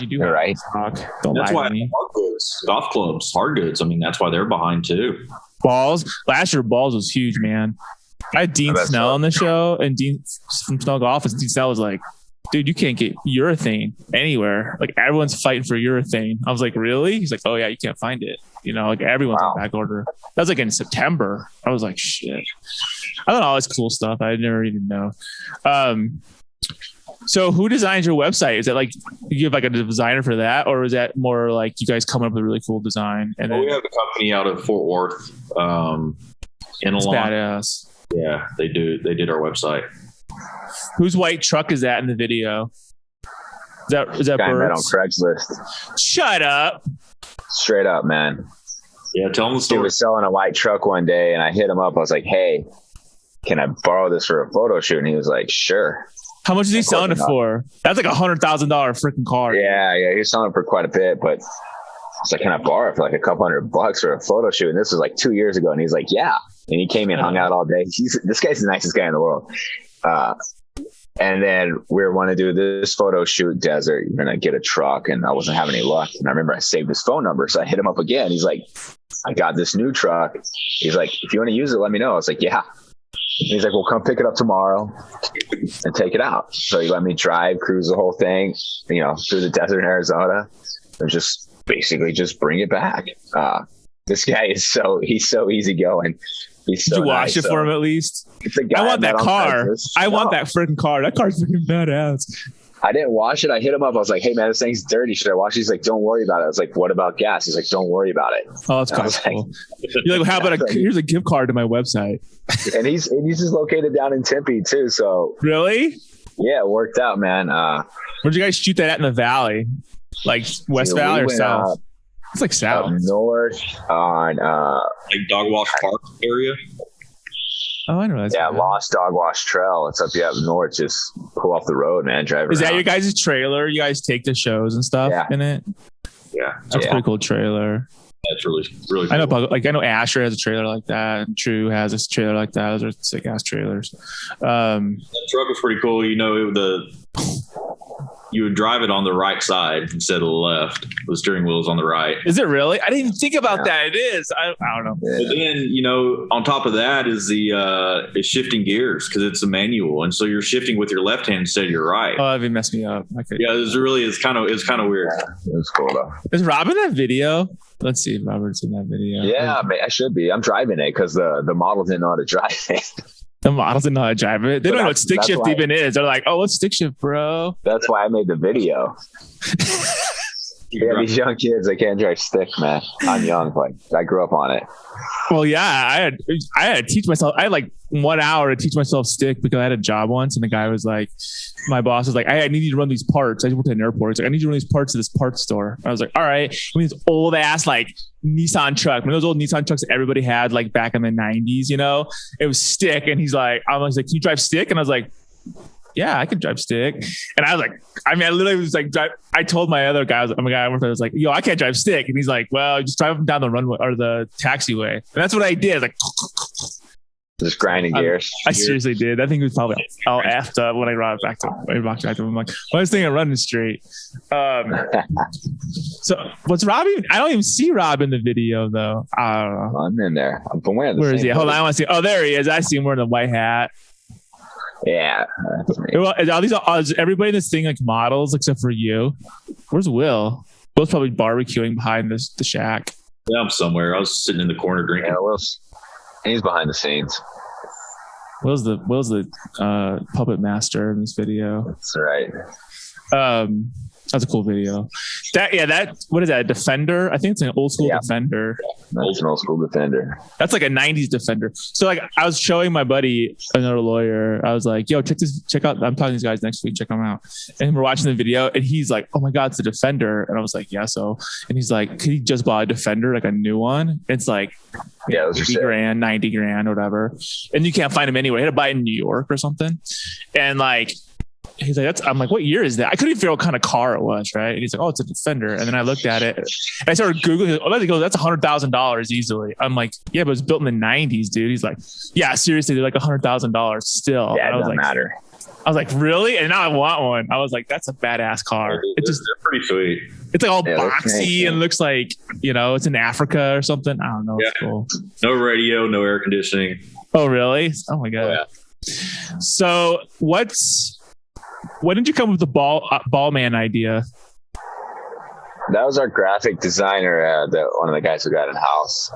you do have right. stock. Don't that's lie why to me. hard goods, golf clubs, hard goods. I mean, that's why they're behind too. Balls. Last year, balls was huge, man. I had Dean Snell on the show, and Dean from Snell Golf, and Dean Snell was like, dude, you can't get urethane anywhere. Like everyone's fighting for urethane. I was like, really? He's like, oh yeah, you can't find it. You know, like everyone's on back order. That was like in September. I was like, shit. I thought all this cool stuff. I never even know. So who designs your website? Is that like you have like a designer for that, or is that more like you guys come up with a really cool design? And then, we have a company out of Fort Worth, in it's Alon. badass. Yeah, they do. They did our website. Whose white truck is that in the video? Is that Guy met on Bert's? Craigslist. Shut up. Straight up, man. Yeah, tell them the He story. was selling a white truck one day, and I hit him up. I was like, hey, can I borrow this for a photo shoot? And he was like, sure. How much is he selling it for? That's like $100,000 freaking car. Yeah, he was selling it for quite a bit, but I was like, can I borrow it for like a couple $100 for a photo shoot? And this was like 2 years ago. And he's like, yeah. And he came and hung out all day. This guy's the nicest guy in the world. And then we want to do this photo shoot, desert. You're going to get a truck. And I wasn't having any luck. And I remember I saved his phone number. So I hit him up again. He's like, I got this new truck. He's like, if you want to use it, let me know. I was like, yeah. And he's like, well, come pick it up tomorrow and take it out. So he let me cruise the whole thing, you know, through the desert in Arizona, and just basically just bring it back. This guy is he's so easygoing. He's so Did you wash nice. it for him at least? It's a guy I want that met on car. Craigslist. I want that freaking car. That car's freaking badass. I didn't wash it. I hit him up. I was like, hey man, this thing's dirty. Should I wash it? He's like, don't worry about it. I was like, what about gas? He's like, don't worry about it. Oh, that's kind of cool. You're like, how about here's a gift card to my website? And he's just located down in Tempe too. So Really? yeah, it worked out, man. Where'd you guys shoot that at in the valley? Like West Valley or South? It's like Up South. north on Like Dog Wash Park area. Oh, I know. That's bad. Lost Dog Wash Trail. It's up north. Just pull off the road, man. Drive Is around. that your guys' trailer? You guys take the shows and stuff in it? Yeah, That's a pretty cool trailer. that's really cool. I know Asher has a trailer like that, and True has a trailer like that. Those are sick ass trailers. That truck was pretty cool. You know, you would drive it on the right side instead of the left. The steering wheel is on the right. Is it really? I didn't even think about that. It is. I don't know. Yeah. But then, you know, on top of that is is shifting gears because it's a manual, and so you're shifting with your left hand instead of your right. Oh, that messed me up. Yeah, it's kind of weird. Yeah, it was cool though. Is Rob in that video? Let's see if Robert's in that video. Yeah, I should be. I'm driving it because the model didn't know how to drive it. The models didn't know how to drive it. They don't know what stick shift why, even is. They're like, oh, what's stick shift, bro? That's why I made the video. Yeah, these young kids, they can't drive stick, man. I'm young, like I grew up on it. Well, yeah, I had to teach myself. I had like 1 hour to teach myself stick because I had a job once, and the guy was like, my boss was like, I need you to run these parts. I worked at an airport. He's like, I need you to run these parts to this parts store. I was like, all right. I mean, this old ass like Nissan truck. I mean, those old Nissan trucks that everybody had like back in the 90s, you know, it was stick. And he's like, I was like, can you drive stick? And I was like, yeah, I can drive stick. And I was like, I mean, I literally was like, I told my other guy, I was like, yo, I can't drive stick. And he's like, well, just drive them down the runway or the taxiway. And that's what I did. I was like, just grinding gears. I seriously did. I think it was probably all effed up when I brought it back to him. I'm like, why is this thing running straight? So what's Rob even? I don't even see Rob in the video though. I don't know. I'm in there. I'm wearing the Where is same he? Hold on, I want to see. Oh, there he is. I see him wearing the white hat. Yeah. That's me. Well, is everybody in this thing like models except for you? Where's Will? Will's probably barbecuing behind the shack. Yeah, I'm somewhere. I was sitting in the corner drinking. Yeah, he's behind the scenes. Will's the puppet master in this video. That's right. That's a cool video. What is that? A Defender? I think it's an old school Defender. That's an old school Defender. That's like a 90s Defender. So like I was showing my buddy, another lawyer, I was like, yo, check out, I'm talking to these guys next week, check them out. And we're watching the video and he's like, oh my God, it's a Defender. And I was like, yeah, so. And he's like, could he just buy a Defender, like a new one? It's like, yeah, 80 grand, 90 grand, whatever. And you can't find them anywhere. He had to buy it in New York or something. And like, he's like, I'm like, what year is that? I couldn't even figure out what kind of car it was, right? And he's like, oh, it's a Defender. And then I looked at it and I started Googling. He goes, that's $100,000 easily. I'm like, yeah, but it was built in the 90s, dude. He's like, yeah, seriously, they're like $100,000 still. Yeah, it doesn't like, matter. I was like, really? And now I want one. I was like, that's a badass car. They're pretty sweet. It's like all boxy and looks like, it's in Africa or something. I don't know. It's cool. No radio, no air conditioning. Oh, really? Oh my God. Oh, yeah. So when did you come with the ball man idea? That was our graphic designer, one of the guys who got in house.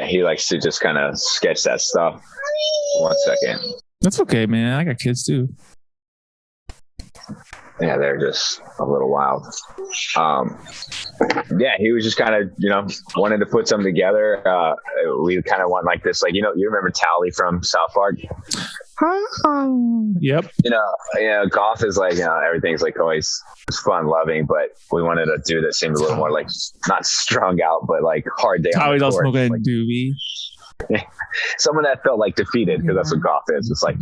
He likes to just kind of sketch that stuff. 1 second. That's okay, man. I got kids too. Yeah, they're just a little wild. He was just kind of, wanted to put something together. We kind of want like this, like, you remember Tally from South Park? Yep. Golf is like, everything's like always fun loving, but we wanted to do that seemed a little more like not strung out, but like hard day. Tally's also smoking a doobie. Someone that felt like defeated, because that's what golf is. It's like,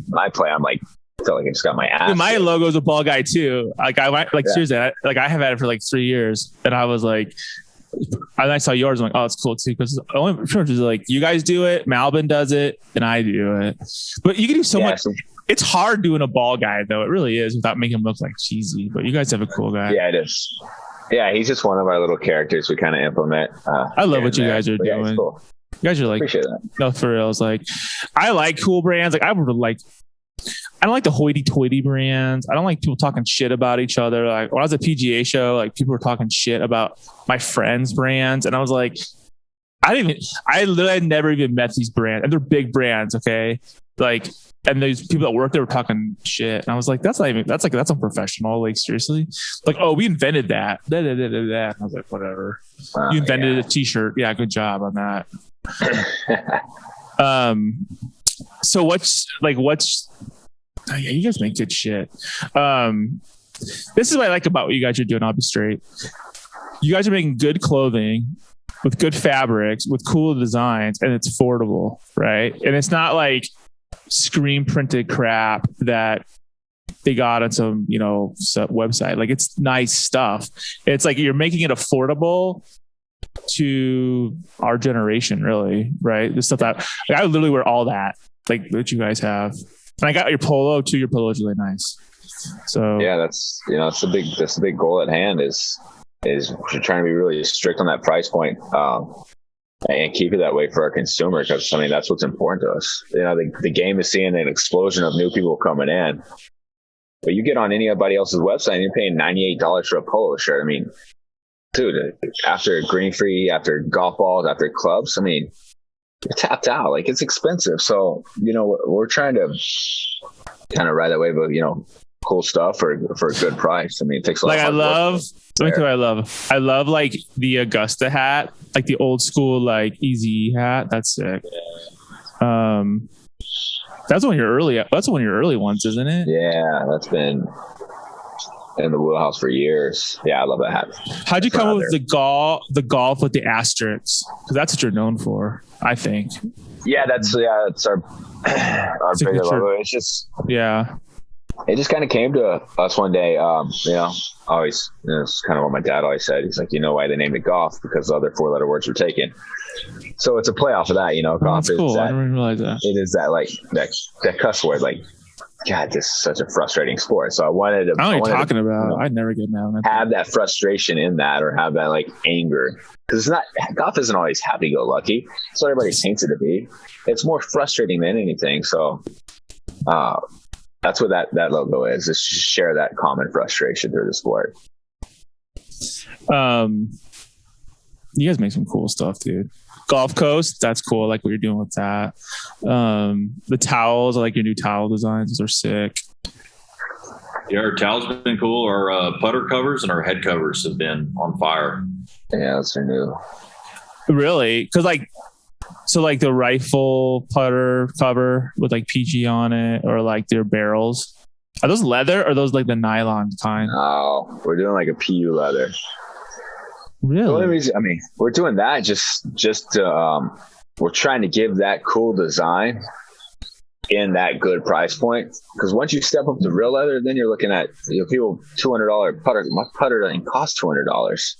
when I play, I'm like, I feel like I just got my ass. Dude, my logo's a ball guy too. Seriously, I have had it for like 3 years, and I was like, I saw yours. I'm like, oh, it's cool too, because the only difference is like you guys do it, Malvin does it, and I do it. But you can do so much. It's hard doing a ball guy though. It really is, without making him look like cheesy. But you guys have a cool guy. Yeah, it is. Yeah, he's just one of our little characters we kind of implement. I love what you guys are doing. Yeah, cool. You guys are like, appreciate that. No, for real. It's like, I like cool brands. Like I don't like the hoity-toity brands. I don't like people talking shit about each other. Like when I was at PGA show, like people were talking shit about my friends' brands, and I was like, I literally had never even met these brands, and they're big brands, okay? Like, and those people that work there were talking shit, and I was like, that's unprofessional. Like seriously, like, oh, we invented that. And I was like, whatever. You invented a T-shirt. Yeah, good job on that. So you guys make good shit. This is what I like about what you guys are doing. I'll be straight. You guys are making good clothing with good fabrics, with cool designs, and it's affordable, right? And it's not like screen printed crap that they got on some, website. Like it's nice stuff. It's like you're making it affordable to our generation, really, right? The stuff that I would literally wear all that, like what you guys have. And I got your polo too. Your polo is really nice. So yeah, that's the big goal at hand is we're trying to be really strict on that price point, and keep it that way for our consumer, because that's what's important to us. The game is seeing an explosion of new people coming in, but you get on anybody else's website and you're paying $98 for a polo shirt. Dude, after green free, after golf balls, after clubs, you're tapped out. Like it's expensive. So, we're trying to kind of ride that wave of, cool stuff for a good price. It takes a lot of work. Let me tell you what I love. I love like the Augusta hat, like the old school, like easy hat. That's sick. That's one of your early ones, isn't it? Yeah, that's been in the wheelhouse for years. Yeah, I love that hat. How'd you come up with the golf with the asterisks? Because that's what you're known for, I think. Yeah, that's our bigger logo. It's just it just kind of came to us one day. Always, it's kind of what my dad always said. He's like, why they named it golf? Because the other 4-letter words were taken. So it's a play off of that, golf that's cool. I didn't realize that. It is that like that cuss word, like, God, this is such a frustrating sport. So I wanted to. I know what you're talking about. I'd never get mad. Have that frustration in that, or have that like anger, because it's not, golf isn't always happy-go-lucky. That's what everybody paints it to be. It's more frustrating than anything. So that's what that logo is. It's just share that common frustration through the sport. You guys make some cool stuff, dude. Gulf Coast, that's cool. I like what you're doing with that. The towels, I like your new towel designs. Those are sick. Yeah, our towels have been cool. Our putter covers and our head covers have been on fire. Yeah, those are new. Really? Because like the rifle putter cover with like PG on it, or like their barrels. Are those leather or are those like the nylon kind? Oh, we're doing like a PU leather. Really? The only reason, I mean, we're doing that just we're trying to give that cool design in that good price point. Because once you step up to real leather, then you're looking at people $200 putter. My putter doesn't cost $200.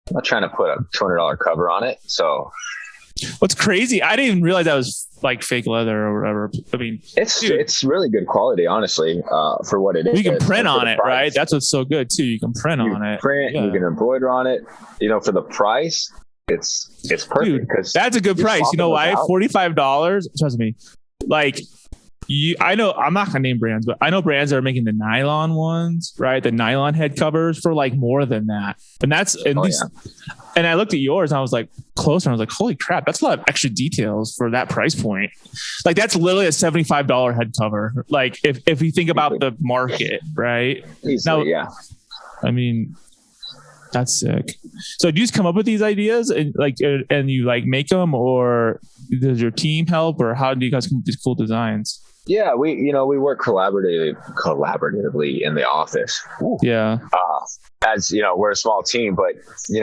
I'm not trying to put a $200 cover on it. So what's crazy, I didn't even realize that was like fake leather or whatever. I mean, it's really good quality, honestly, for what it is. You can print on it, right? That's what's so good too. You can print on it. You can embroider on it. For the price, it's perfect. Dude, that's a good price. You know why? $45. Trust me. Like, I know I'm not gonna name brands, but I know brands that are making the nylon ones, right? The nylon head covers for like more than that. And that's and I looked at yours and I was like closer. And I was like, holy crap, that's a lot of extra details for that price point. Like that's literally a $75 head cover. Like if you think about the market, right? Easily, yeah. I mean, that's sick. So do you just come up with these ideas and you like make them, or does your team help, or how do you guys come up with these cool designs? Yeah, we work collaboratively in the office. Yeah. As we're a small team, but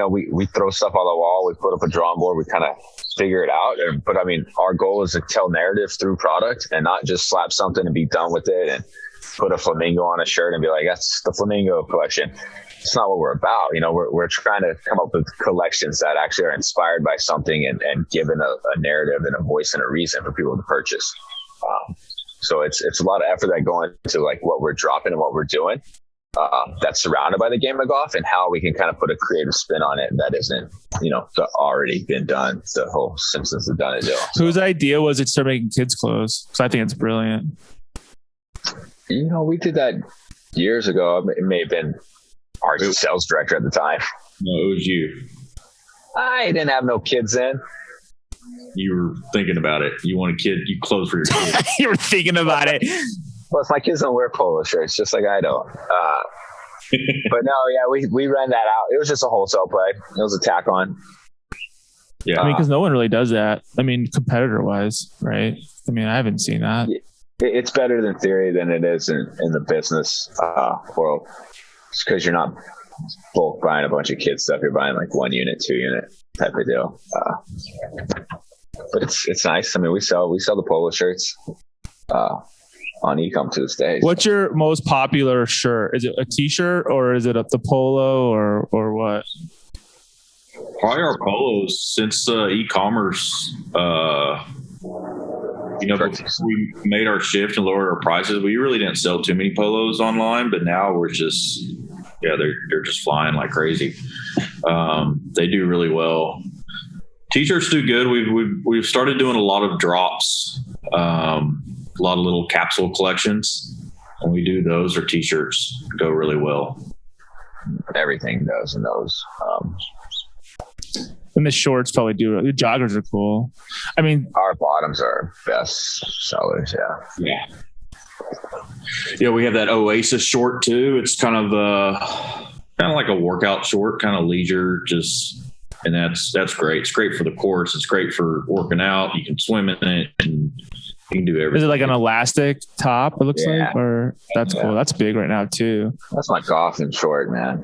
we throw stuff on the wall. We put up a drawing board. We kind of figure it out. But I mean, our goal is to tell narrative through product and not just slap something and be done with it and put a flamingo on a shirt and be like, that's the flamingo collection. It's not what we're about. We're trying to come up with collections that actually are inspired by something and given a narrative and a voice and a reason for people to purchase. So it's a lot of effort that go into like what we're dropping and what we're doing. That's surrounded by the game of golf, and how we can kind of put a creative spin on it that isn't, already been done. The whole Simpsons have done it. Whose idea was it to start making kids clothes? Because I think it's brilliant. We did that years ago. It may have been our sales director at the time. No, it was you. I didn't have no kids then. You were thinking about it. You want you clothes for your kids. You were thinking about it. Plus, my kids don't wear polo shirts, just like I don't. But no, yeah, we ran that out. It was just a wholesale play. It was a tack on. Yeah, I mean, because no one really does that. I mean, competitor wise, right? I mean, I haven't seen that. It's better than theory than it is in the business world. It's because you're not bulk buying a bunch of kids stuff. You're buying like 1 unit, 2 unit type of deal. But it's nice. I mean, we sell the polo shirts on e-com to this day. What's your most popular shirt? Is it a t-shirt or is it the polo or what? Probably our polos, since e-commerce. We made our shift and lowered our prices. We really didn't sell too many polos online, but now we're just they're just flying like crazy. They do really well. T-shirts do good. We've started doing a lot of drops, a lot of little capsule collections. When we do those, or T-shirts go really well. Everything does in those. And the shorts probably do. The joggers are cool. I mean, our bottoms are best sellers. Yeah. Yeah, we have that Oasis short too. It's kind of like a workout short, kind of leisure, and that's great. It's great for the course. It's great for working out. You can swim in it and you can do everything. Is it like an elastic top? It looks like, or that's cool. That's big right now too. That's my golfing short, man.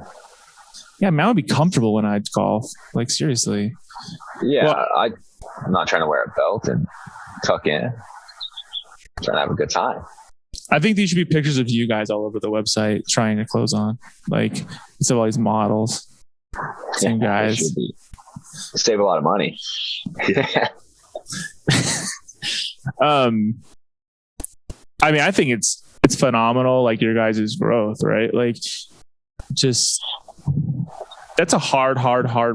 Yeah, man, I would be comfortable when I golf. Like seriously. Yeah, well, I'm not trying to wear a belt and tuck in. I'm trying to have a good time. I think these should be pictures of you guys all over the website trying to clothes on, like instead of all these models. Same guys. Save a lot of money. I mean, I think it's phenomenal. Like your guys' growth, right? Like just. That's a hard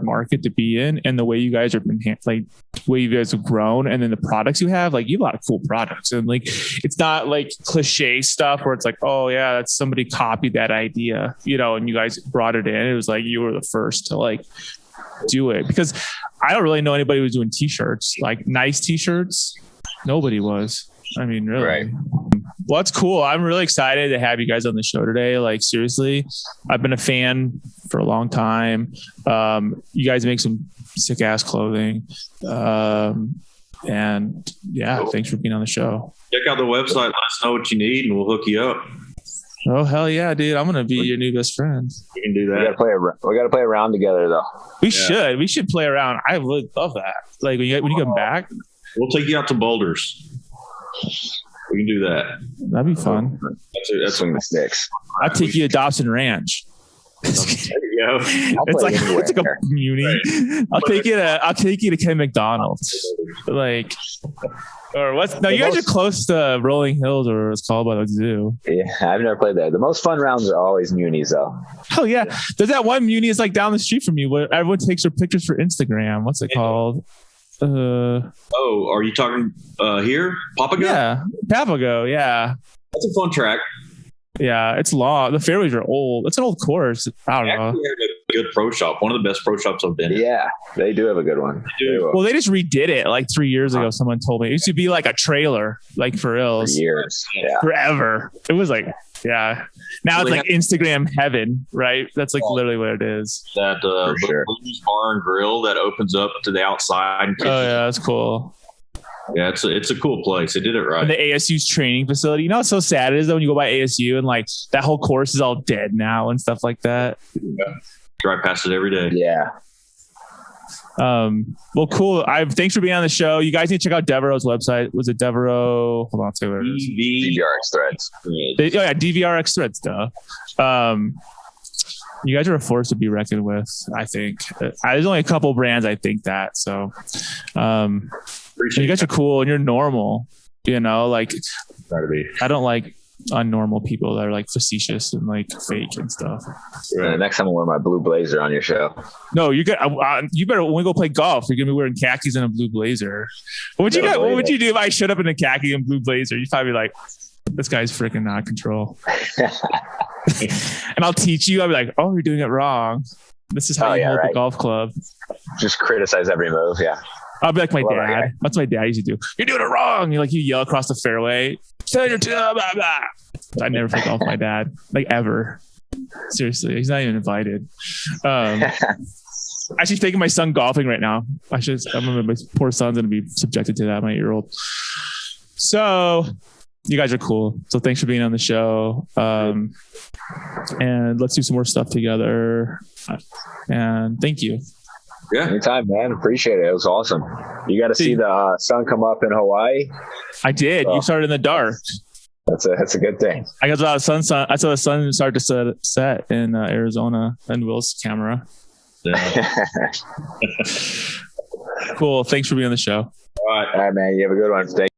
market to be in. And the way you guys are the way you guys have grown, and then the products you have a lot of cool products. And like, it's not like cliche stuff where it's like, oh yeah, that's somebody copied that idea, and you guys brought it in. It was like, you were the first to like do it, because I don't really know anybody who was doing t-shirts, like nice t-shirts. Nobody was. I mean, really. Right. Well, that's cool. I'm really excited to have you guys on the show today. Like, seriously, I've been a fan for a long time. You guys make some sick ass clothing. And yeah, Cool. Thanks for being on the show. Check out the website. Let us know what you need, and we'll hook you up. Oh, hell yeah, dude. I'm going to be your new best friend. You can do We that. gotta play around together though. We should play around. I would love that. Like when you come back, We'll take you out to Boulders. We can do that. that'd be fun. That's Swing the sticks. I'll take you to Dobson Ranch. there you go. It's like a muni. Right. I'll take you to Ken McDonald's. Like, or what's? No, you guys are close to Rolling Hills, or it's called by the zoo. Yeah, I've never played there. The most fun rounds are always munis though. Hell yeah! There's that one muni is like down the street from you where everyone takes their pictures for Instagram. What's it called? Oh, are you talking here? Papago? Yeah, Papago. Yeah, That's a fun track. yeah. It's long. The fairways are old. It's an old course. I don't know. Actually, had a good pro shop. One of the best pro shops I've been in. Yeah, they do have a good one. They do. Well, they just redid it like 3 years ago. Someone told me it used to be like a trailer, like for For reals, years. Yeah. forever. It was like, yeah. Now it's They like Instagram heaven, right? That's like literally what it is. That sure. Blues Bar and Grill that opens up to the outside. Oh yeah, that's cool. Yeah, it's a cool place. They did it right. And the ASU's training facility. You know what's so sad it is though when you go by ASU and like that whole course is all dead now and stuff like that. Drive past it every day. Yeah. Well, cool. Thanks for being on the show. You guys need to check out Devereux's website. Was it Devereux? Hold on, I'll tell you what it is. DVRX threads. DVRX threads, duh. You guys are a force to be reckoned with, I think. There's only a couple brands I think that. So and Appreciate you guys are cool and you're normal, you know, like Try to be. I don't like unnormal people that are like facetious and like fake and stuff. Next time I'll wear my blue blazer on your show. No, you better when we go play golf, you're gonna be wearing khakis and a blue blazer. What would you do if I showed up in a khaki and blue blazer? You'd probably be like, this guy's freaking out of control. And I'll teach you. I'll be like, oh, you're doing it wrong. This is how you hold the golf club. Just criticize every move. Yeah. I'll be like my dad. That's what my dad used to do. You're doing it wrong. You yell across the fairway. Blah, blah, blah. I never play golf with my dad, like ever. Seriously, he's not even invited. Actually taking my son golfing right now. My poor son's gonna be subjected to that, my 8-year-old. So you guys are cool. So thanks for being on the show. And let's do some more stuff together. And thank you. Yeah. Anytime, man. Appreciate it. It was awesome. You got to see the sun come up in Hawaii. I did. You started in the dark. That's a good thing. I got a sun. I saw the sun start to set in Arizona and Will's camera. Yeah. Cool. Thanks for being on the show. All right. All right, man. You have a good one. Thank